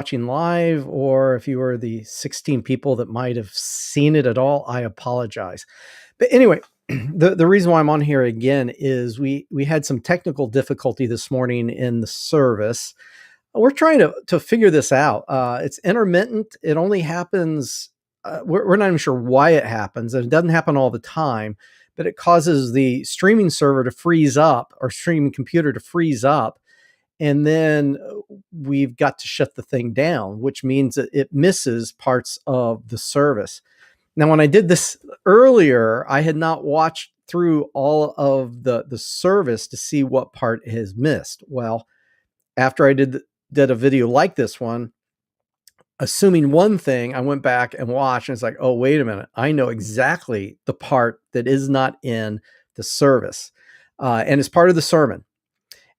watching live or if you were the 16 people that might have seen it at all, I apologize. But anyway, the reason why I'm on here again is we had some technical difficulty this morning in the service. We're trying to figure this out. It's intermittent. It only happens. We're not even sure why it happens, and it doesn't happen all the time. But it causes the streaming server to freeze up, or streaming computer to freeze up, and then we've got to shut the thing down, which means that it misses parts of the service. Now, when I did this earlier, I had not watched through all of the service to see what part has missed. Well, after I did a video like this one, assuming one thing, I went back and watched, and it's like, oh, wait a minute. I know exactly the part that is not in the service. And it's part of the sermon.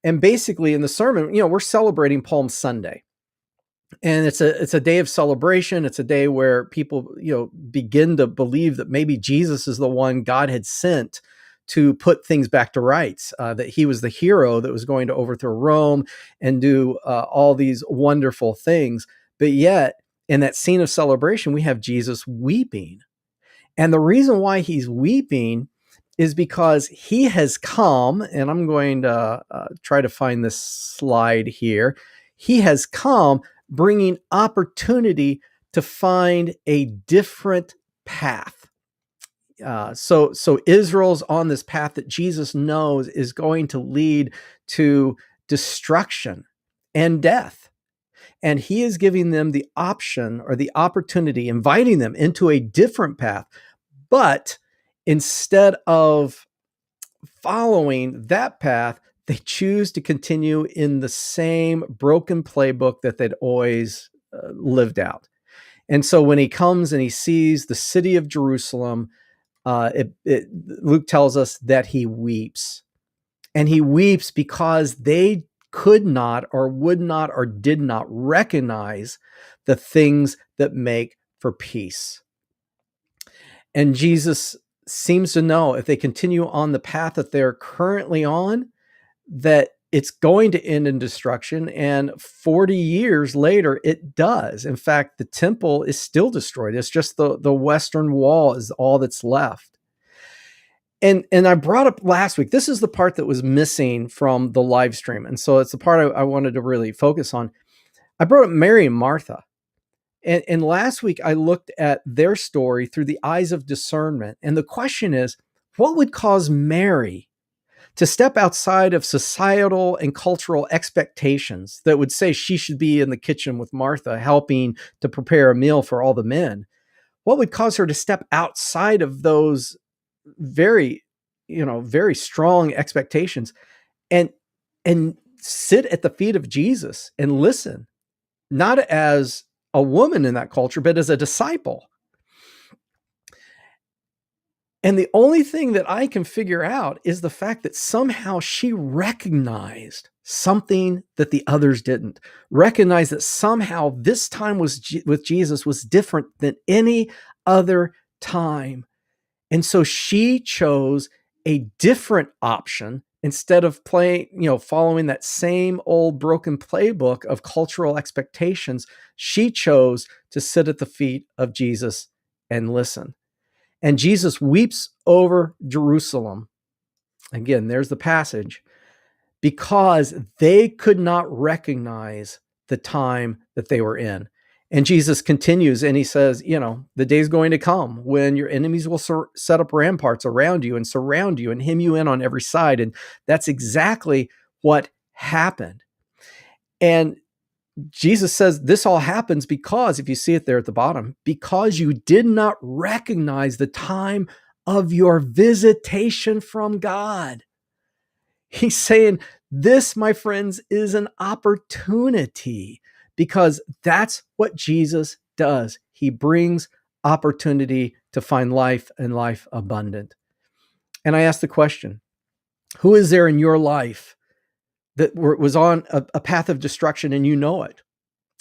And basically in the sermon, we're celebrating Palm Sunday. And it's a day of celebration. It's a day where people, begin to believe that maybe Jesus is the one God had sent to put things back to rights, that he was the hero that was going to overthrow Rome and do all these wonderful things. But yet, in that scene of celebration, we have Jesus weeping. And the reason why he's weeping is because he has come, and I'm going to try to find this slide here. He has come bringing opportunity to find a different path. So Israel's on this path that Jesus knows is going to lead to destruction and death. And he is giving them the option or the opportunity, inviting them into a different path. But instead of following that path, they choose to continue in the same broken playbook that they'd always lived out. And so when he comes and he sees the city of Jerusalem, Luke tells us that he weeps. And he weeps because they could not or would not or did not recognize the things that make for peace. And Jesus seems to know if they continue on the path that they're currently on, that it's going to end in destruction. And 40 years later, it does. In fact, the temple is still destroyed. It's just the western wall is all that's left. And I brought up last week, this is the part that was missing from the live stream. And so it's the part I wanted to really focus on. I brought up Mary and Martha. And last week, I looked at their story through the eyes of discernment. And the question is, what would cause Mary to step outside of societal and cultural expectations that would say she should be in the kitchen with Martha, helping to prepare a meal for all the men? What would cause her to step outside of those very strong expectations and sit at the feet of Jesus and listen, not as a woman in that culture, but as a disciple? And the only thing that I can figure out is the fact that somehow she recognized something that the others didn't. Recognized that somehow this time with Jesus was different than any other time. And so she chose a different option instead of following that same old broken playbook of cultural expectations. She chose to sit at the feet of Jesus and listen. And Jesus weeps over Jerusalem. Again, there's the passage, because they could not recognize the time that they were in. And Jesus continues and he says, the day's going to come when your enemies will set up ramparts around you and surround you and hem you in on every side. And that's exactly what happened. And Jesus says this all happens because, if you see it there at the bottom, because you did not recognize the time of your visitation from God. He's saying this, my friends, is an opportunity, because that's what Jesus does. He brings opportunity to find life and life abundant. And I ask the question, who is there in your life that was on a path of destruction and you know it?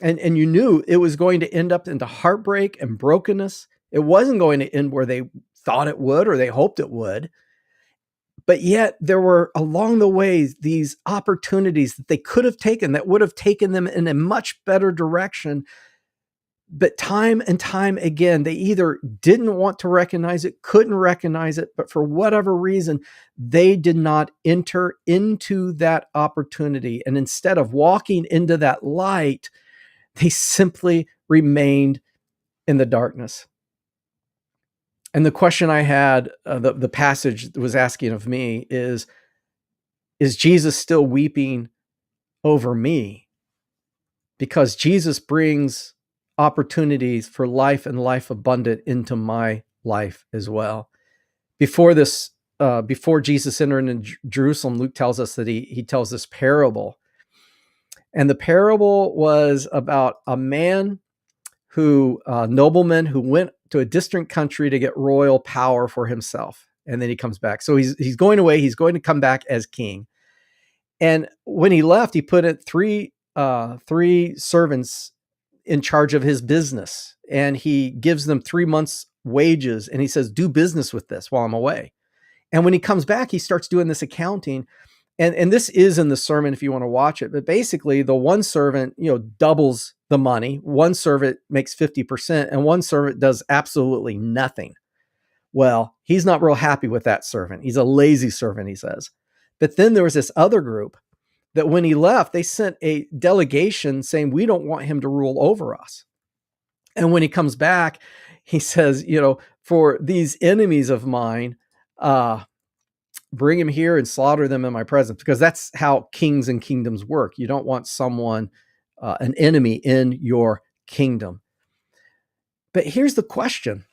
And you knew it was going to end up into heartbreak and brokenness. It wasn't going to end where they thought it would or they hoped it would. But yet there were along the way these opportunities that they could have taken that would have taken them in a much better direction. But time and time again, they either didn't want to recognize it, couldn't recognize it, but for whatever reason, they did not enter into that opportunity. And instead of walking into that light, they simply remained in the darkness. And the question I had, the passage was asking of me is Jesus still weeping over me? Because Jesus brings opportunities for life and life abundant into my life as well. Before Jesus entered into Jerusalem, Luke tells us that he tells this parable. And the parable was about a man nobleman who went to a distant country to get royal power for himself. And then he comes back. So he's going away. He's going to come back as king. And when he left, he put it three servants in charge of his business, and he gives them 3 months' wages, and he says, "Do business with this while I'm away." And when he comes back, he starts doing this accounting, and this is in the sermon if you want to watch it. But basically, the one servant, doubles the money. One servant makes 50%, and one servant does absolutely nothing. Well, he's not real happy with that servant. He's a lazy servant, he says. But then there was this other group that when he left, they sent a delegation saying, "We don't want him to rule over us." And when he comes back, he says, "For these enemies of mine, bring him here and slaughter them in my presence," because that's how kings and kingdoms work. You don't want someone, an enemy in your kingdom. But here's the question.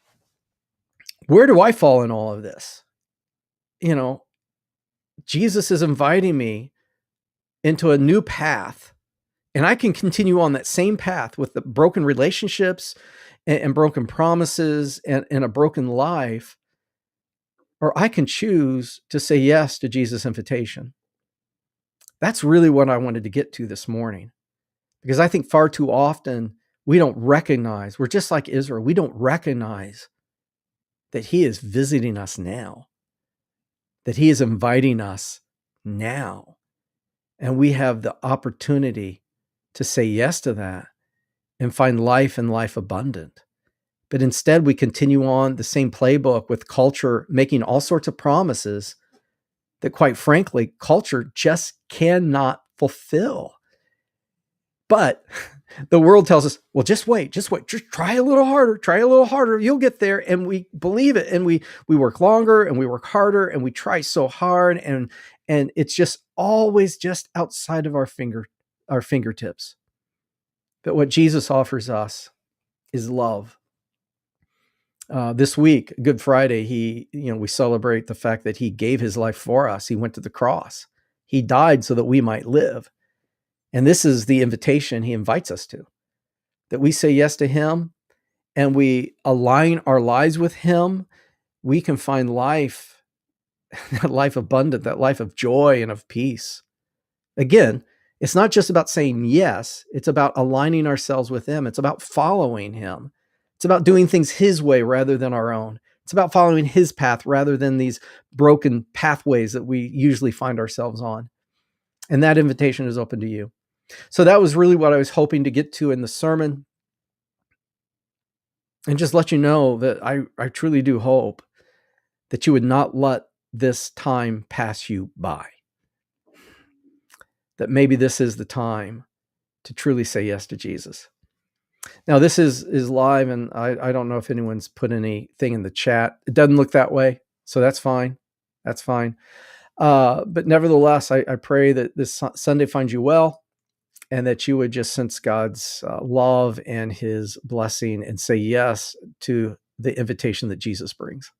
Where do I fall in all of this? Jesus is inviting me into a new path, and I can continue on that same path with the broken relationships and broken promises and a broken life, or I can choose to say yes to Jesus' invitation. That's really what I wanted to get to this morning, because I think far too often we don't recognize, we're just like Israel, we don't recognize that he is visiting us now, that he is inviting us now. And we have the opportunity to say yes to that and find life and life abundant. But instead, we continue on the same playbook with culture making all sorts of promises that, quite frankly, culture just cannot fulfill. But the world tells us, well, just wait, just try a little harder, you'll get there. And we believe it. And we work longer and we work harder and we try so hard. And it's just always just outside of our fingertips. But what Jesus offers us is love. This week, Good Friday, we celebrate the fact that he gave his life for us. He went to the cross. He died so that we might live. And this is the invitation he invites us to, that we say yes to him and we align our lives with him. We can find life, that life abundant, that life of joy and of peace. Again, it's not just about saying yes. It's about aligning ourselves with him. It's about following him. It's about doing things his way rather than our own. It's about following his path rather than these broken pathways that we usually find ourselves on. And that invitation is open to you. So that was really what I was hoping to get to in the sermon. And just let you know that I truly do hope that you would not let this time pass you by. That maybe this is the time to truly say yes to Jesus. Now, this is live, and I don't know if anyone's put anything in the chat. It doesn't look that way, so that's fine. That's fine. But nevertheless, I pray that this Sunday finds you well, and that you would just sense God's love and his blessing and say yes to the invitation that Jesus brings.